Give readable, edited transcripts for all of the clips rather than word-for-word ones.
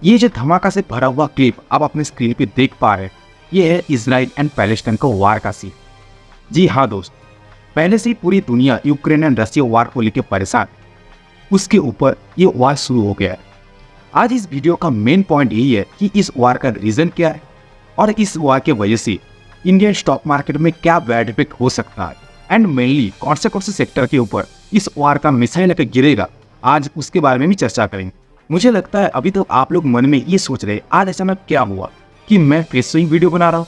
ये जो धमाका से भरा हुआ क्लिप आप अपने स्क्रीन पे देख पा रहे हैं, ये है इजराइल एंड पैलेस्टाइन का वार का सीन। जी हाँ दोस्त, पहले से ही पूरी दुनिया यूक्रेन एंड रशिया वार को लेकर परेशान, उसके ऊपर ये वार शुरू हो गया है। आज इस वीडियो का मेन पॉइंट यही है कि इस वार का रीजन क्या है और इस वार के वजह से इंडियन स्टॉक मार्केट में क्या बैड इफेक्ट हो सकता है एंड मेनली कौन से सेक्टर के ऊपर इस वार का मिसाइल अगर गिरेगा, आज उसके बारे में भी चर्चा करेंगे। मुझे लगता है अभी तो आप लोग मन में ये सोच रहे आज अचानक क्या हुआ कि मैं फिर से ही वीडियो बना रहा हूँ।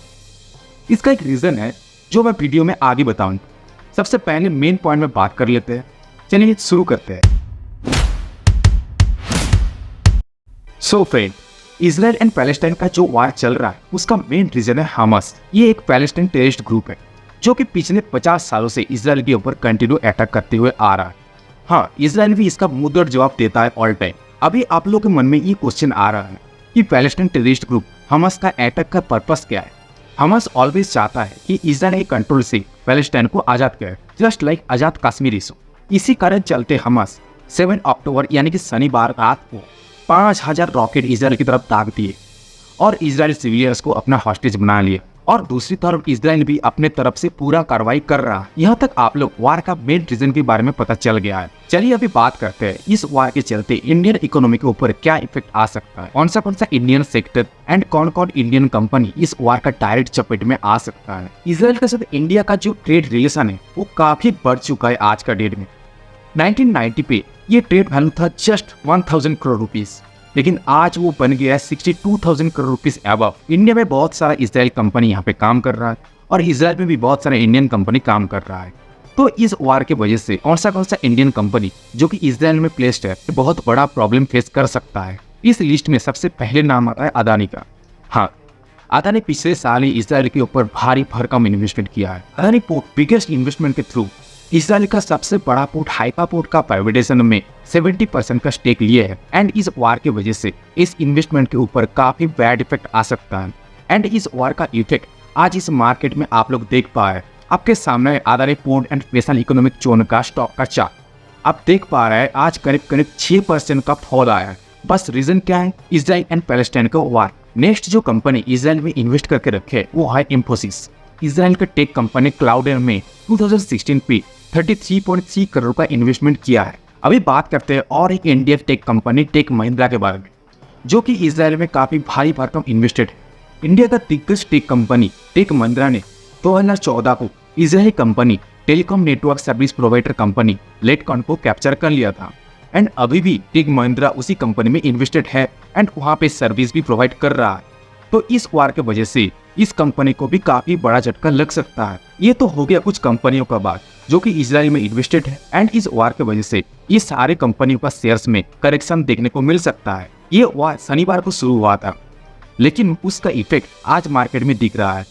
इसका एक रीजन है जो मैं वीडियो में आगे बताऊंगा। सबसे पहले मेन पॉइंट में बात कर लेते हैं, चलिए शुरू करते हैं। So friend, Israel and Palestine का जो वार चल रहा है उसका मेन रीजन है हमास। ये एक पैलेस्टाइन टेररिस्ट ग्रुप है जो कि पिछले 50 सालों से इजराइल के ऊपर कंटिन्यू अटैक करते हुए आ रहा है। हाँ, इजराइल भी इसका मुंहतोड़ जवाब देता है ऑल टाइम। अभी आप लोगों के मन में ये क्वेश्चन आ रहा है कि पैलेस्टाइन टेररिस्ट ग्रुप हमास का अटैक का पर्पस क्या है। हमास ऑलवेज चाहता है कि इजराइल के कंट्रोल से पैलेस्टाइन को आजाद करे, जस्ट लाइक आजाद कश्मीरी सो। इसी कारण चलते हमास 7 अक्टूबर यानी कि शनिवार रात को 5000 रॉकेट इजराइल की तरफ दाग दिए और इजराइल सिविलियंस को अपना हॉस्टेज बना लिए। और दूसरी तरफ इजराइल भी अपने तरफ से पूरा कार्रवाई कर रहा है। यहाँ तक आप लोग वार का मेन रीजन के बारे में पता चल गया है। चलिए अभी बात करते हैं इस वार के चलते इंडियन इकोनॉमी के ऊपर क्या इफेक्ट आ सकता है, कौन सा इंडियन सेक्टर एंड कौन कौन इंडियन कंपनी इस वार का डायरेक्ट चपेट में आ सकता है। इजराइल के साथ इंडिया का जो ट्रेड रिलेशन है वो काफी बढ़ चुका है आज का डेट में। 1990 पे ये ट्रेड वैल्यू था जस्ट 1000 करोड़ रुपीज, लेकिन आज वो बन गया है 62,000 करोड़ रुपीज अबव। इंडिया में बहुत सारा इजराइल कंपनी यहाँ पे काम कर रहा है और इजराइल में भी बहुत सारा इंडियन कंपनी काम कर रहा है। तो इस वार के वजह से कौन सा इंडियन कंपनी जो कि इजराइल में प्लेस्ड है बहुत बड़ा प्रॉब्लम फेस कर सकता है। इस लिस्ट में सबसे पहले नाम आता है अदानी का। हाँ, अदानी पिछले साल ही इजराइल के ऊपर भारी भरकम इन्वेस्टमेंट किया है। अदानी पोर्ट बिगेस्ट इन्वेस्टमेंट के थ्रू इजराइल का सबसे बड़ा पोर्ट हाइफा पोर्ट का प्राइवेटाइजेशन में 70% का स्टेक लिए है। एंड इस वार की वजह से इस इन्वेस्टमेंट के ऊपर काफी बैड इफेक्ट आ सकता है। एंड इस वार का इफेक्ट आज इस मार्केट में आप लोग देख पाए। आपके सामने Adani port and special economic zone का स्टॉक का चार्ट आप देख पा रहे हैं। आज करीब 6% का फॉल आया है। बस रीजन क्या है? इजराइल एंड पैलेस्टाइन का वार। नेक्स्ट जो कंपनी इजराइल में इन्वेस्ट करके रखे वो है इंफोसिस। इजराइल का टेक कंपनी क्लाउडेयर में 2016 पे 33.3 करोड़ का इन्वेस्टमेंट किया है। अभी बात करते हैं और एक Indian tech company tech Mahindra के बारे में, जो कि इजराइल में काफी भारी भरकम इन्वेस्टेड है। इंडिया का दिग्गज टेक कंपनी टेक महिंद्रा ने 2014 को Israeli company telecom network service provider company लेटकॉन को कैप्चर कर लिया था। एंड अभी भी टेक महिंद्रा उसी कंपनी में इन्वेस्टेड है एंड वहाँ पे सर्विस भी प्रोवाइड कर रहा है। तो इस वार के वजह से इस कंपनी को भी काफी बड़ा झटका लग सकता है। ये तो हो गया कुछ कंपनियों का बात जो कि इजराइल में इन्वेस्टेड है। एंड इस वार के वजह से ये सारे कंपनियों का शेयर्स में करेक्शन देखने को मिल सकता है। ये वार शनिवार को शुरू हुआ था, लेकिन उसका इफेक्ट आज मार्केट में दिख रहा है।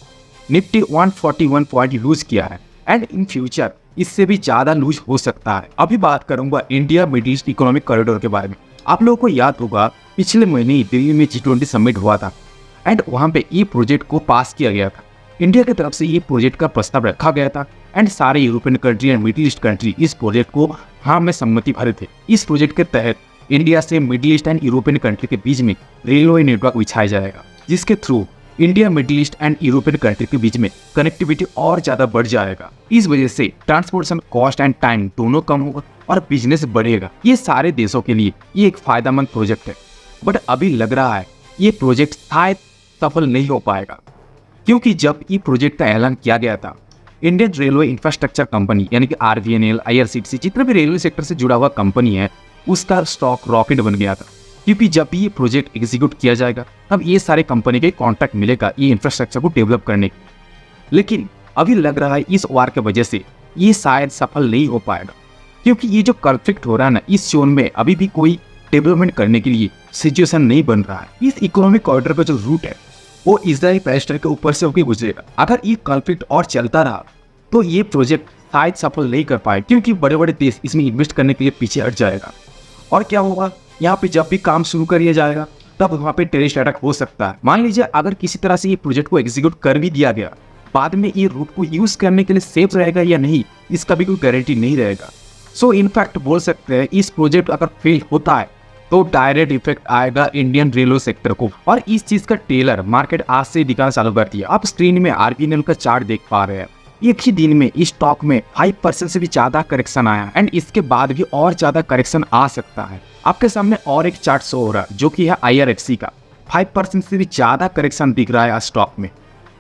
निफ्टी 141 पॉइंट लूज किया है एंड इन फ्यूचर इससे भी ज्यादा लूज हो सकता है। अभी बात करूंगा India middle east economic corridor के बारे में। आप लोगों को याद होगा पिछले महीने दिल्ली में G20 समिट हुआ था एंड वहाँ पे ये प्रोजेक्ट को पास किया गया था। इंडिया की तरफ से ये प्रोजेक्ट का प्रस्ताव रखा गया था एंड सारे European country and middle east country इस प्रोजेक्ट को हाँ में सम्मति भरे थे। इस प्रोजेक्ट के तहत इंडिया से middle east and European country के बीच में रेलवे नेटवर्क बिछाया जाएगा, जिसके through India middle east and European country के बीच में कनेक्टिविटी और ज्यादा बढ़ जाएगा। इस वजह से ट्रांसपोर्टेशन कॉस्ट एंड टाइम दोनों कम होगा और बिजनेस बढ़ेगा। ये सारे देशों के लिए ये एक फायदेमंद प्रोजेक्ट है। बट अभी लग रहा है ये प्रोजेक्ट शायद सफल नहीं हो पाएगा, क्योंकि जब ये प्रोजेक्ट का ऐलान किया गया था इंडियन रेलवे इंफ्रास्ट्रक्चर कंपनी यानी कि RVNL, IRCTC जितना भी रेलवे सेक्टर से जुड़ा हुआ कंपनी है उसका स्टॉक रॉकेट बन गया था। क्योंकि जब भी ये प्रोजेक्ट एग्जीक्यूट किया जाएगा तब ये सारे कंपनी के कॉन्ट्रैक्ट मिलेगा ये इंफ्रास्ट्रक्चर को डेवलप करने की। लेकिन अभी लग रहा है इस वार के वजह से ये शायद सफल नहीं हो पाएगा, क्योंकि ये जो कॉन्फ्लिक्ट हो रहा है ना इस जोन में अभी भी कोई डेवलपमेंट करने के लिए सिचुएशन नहीं बन रहा है। इस इकोनॉमिक कॉरिडोर का जो रूट है वो इजराइल पैलेस्टाइन के ऊपर से होकर गुजरेगा। अगर ये कॉन्फ्लिक्ट और चलता रहा तो ये प्रोजेक्ट शायद सफल नहीं कर पाए, क्योंकि बड़े बड़े देश इसमें इन्वेस्ट करने के लिए पीछे हट जाएगा। और क्या होगा, यहाँ पे जब भी काम शुरू कर दिया जाएगा तब वहाँ पे टेररिस्ट अटैक हो सकता है। मान लीजिए अगर किसी तरह से ये प्रोजेक्ट को एग्जीक्यूट कर भी दिया गया, बाद में ये रूट को यूज करने के लिए सेफ रहेगा या नहीं इसका भी कोई गारंटी नहीं रहेगा। सो इनफैक्ट बोल सकते हैं इस प्रोजेक्ट अगर फेल होता है तो डायरेक्ट इफेक्ट आएगा इंडियन रेलवे सेक्टर को। और इस चीज का टेलर मार्केट आज से दिखाना चालू कर दिया। आप स्क्रीन में आरबीएनएल का चार्ट देख पा रहे हैं। एक ही दिन में इस स्टॉक में 5% से भी ज्यादा करेक्शन आया एंड इसके बाद भी और ज्यादा करेक्शन आ सकता है। आपके सामने और एक चार्ट शो हो रहा है जो कि है IRFC का। 5% से भी ज्यादा करेक्शन दिख रहा है आज स्टॉक में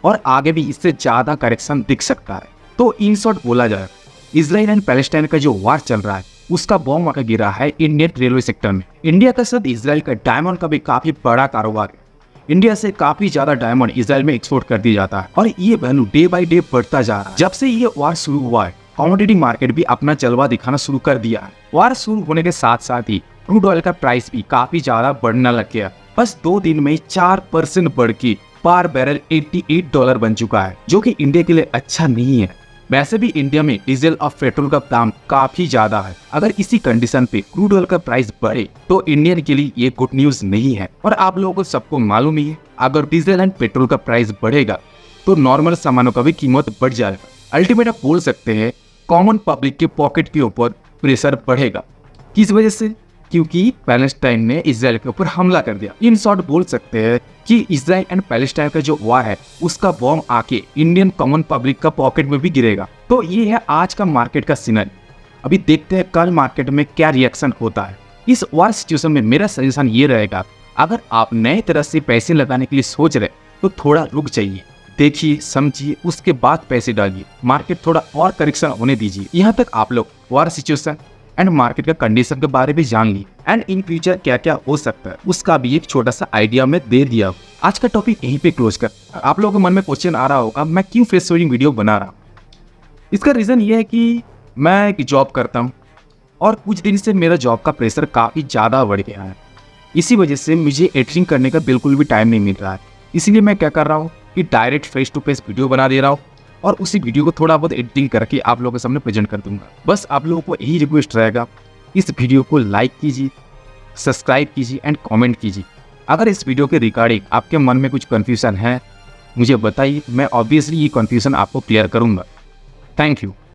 और आगे भी इससे ज्यादा करेक्शन दिख सकता है। तो इन शॉर्ट बोला जाए इजराइल एंड पैलेस्टाइन का जो वार चल रहा है उसका बॉम्ब आकर गिरा है इंडियन रेलवे सेक्टर में। इंडिया के साथ इजराइल का डायमंड का भी काफी बड़ा कारोबार है। इंडिया से काफी ज्यादा डायमंड इजराइल में एक्सपोर्ट कर दिया जाता है और ये वैल्यू डे बाय डे बढ़ता जा रहा है। जब से ये वार शुरू हुआ है कमोडिटी मार्केट भी अपना जलवा दिखाना शुरू कर दिया है। वार शुरू होने के साथ साथ ही क्रूड ऑयल का प्राइस भी काफी ज्यादा बढ़ने लग गया। बस 2 दिन में 4% बढ़ के पर बैरल $88 बन चुका है, जो कि इंडिया के लिए अच्छा नहीं है। वैसे भी इंडिया में डीजल और पेट्रोल का दाम काफी ज्यादा है। अगर इसी कंडीशन पे क्रूड ऑयल का प्राइस बढ़े तो इंडियन के लिए ये गुड न्यूज नहीं है। और आप लोगों को सबको मालूम ही है अगर डीजल एंड पेट्रोल का प्राइस बढ़ेगा तो नॉर्मल सामानों का भी कीमत बढ़ जाएगा। अल्टीमेट आप बोल सकते हैं कॉमन पब्लिक के पॉकेट के ऊपर प्रेशर बढ़ेगा। किस वजह से? क्योंकि पैलेस्टाइन ने इजराइल के ऊपर हमला कर दिया। इन शॉर्ट बोल सकते हैं कि इजराइल एंड पैलेस्टाइन का जो वार है उसका बॉम्ब आके इंडियन कॉमन पब्लिक का पॉकेट में भी गिरेगा। तो ये है आज का मार्केट का सिनेरियो। अभी देखते हैं कल मार्केट में क्या रिएक्शन होता है। इस वार सिचुएशन में मेरा सजेशन ये रहेगा, अगर आप नए तरह से पैसे लगाने के लिए सोच रहे तो थोड़ा रुक जाइए, देखिए समझिए, उसके बाद पैसे डालिए। मार्केट थोड़ा और करेक्शन होने दीजिए। यहाँ तक आप लोग वार सिचुएशन एंड मार्केट का कंडीशन के बारे में जान ली एंड इन फ्यूचर क्या क्या हो सकता है उसका भी एक छोटा सा आइडिया मैं दे दिया। आज का टॉपिक यहीं पे क्लोज कर। आप लोगों के मन में क्वेश्चन आ रहा होगा मैं क्यों फेस शेयरिंग वीडियो बना रहा हूँ। इसका रीजन ये है कि मैं एक जॉब करता हूँ और कुछ दिन से मेरा जॉब का प्रेशर काफ़ी ज़्यादा बढ़ गया है। इसी वजह से मुझे एडिटिंग करने का बिल्कुल भी टाइम नहीं मिल रहा है। इसीलिए मैं क्या कर रहा हूँ कि direct face to face video बना दे रहा हूँ और उसी वीडियो को थोड़ा बहुत एडिटिंग करके आप लोगों के सामने प्रेजेंट कर दूंगा। बस आप लोगों को यही रिक्वेस्ट रहेगा, इस वीडियो को लाइक कीजिए, सब्सक्राइब कीजिए एंड कमेंट कीजिए। अगर इस वीडियो के रिगार्डिंग आपके मन में कुछ कन्फ्यूजन है मुझे बताइए, मैं ऑब्वियसली ये कन्फ्यूजन आपको क्लियर करूंगा। Thank you.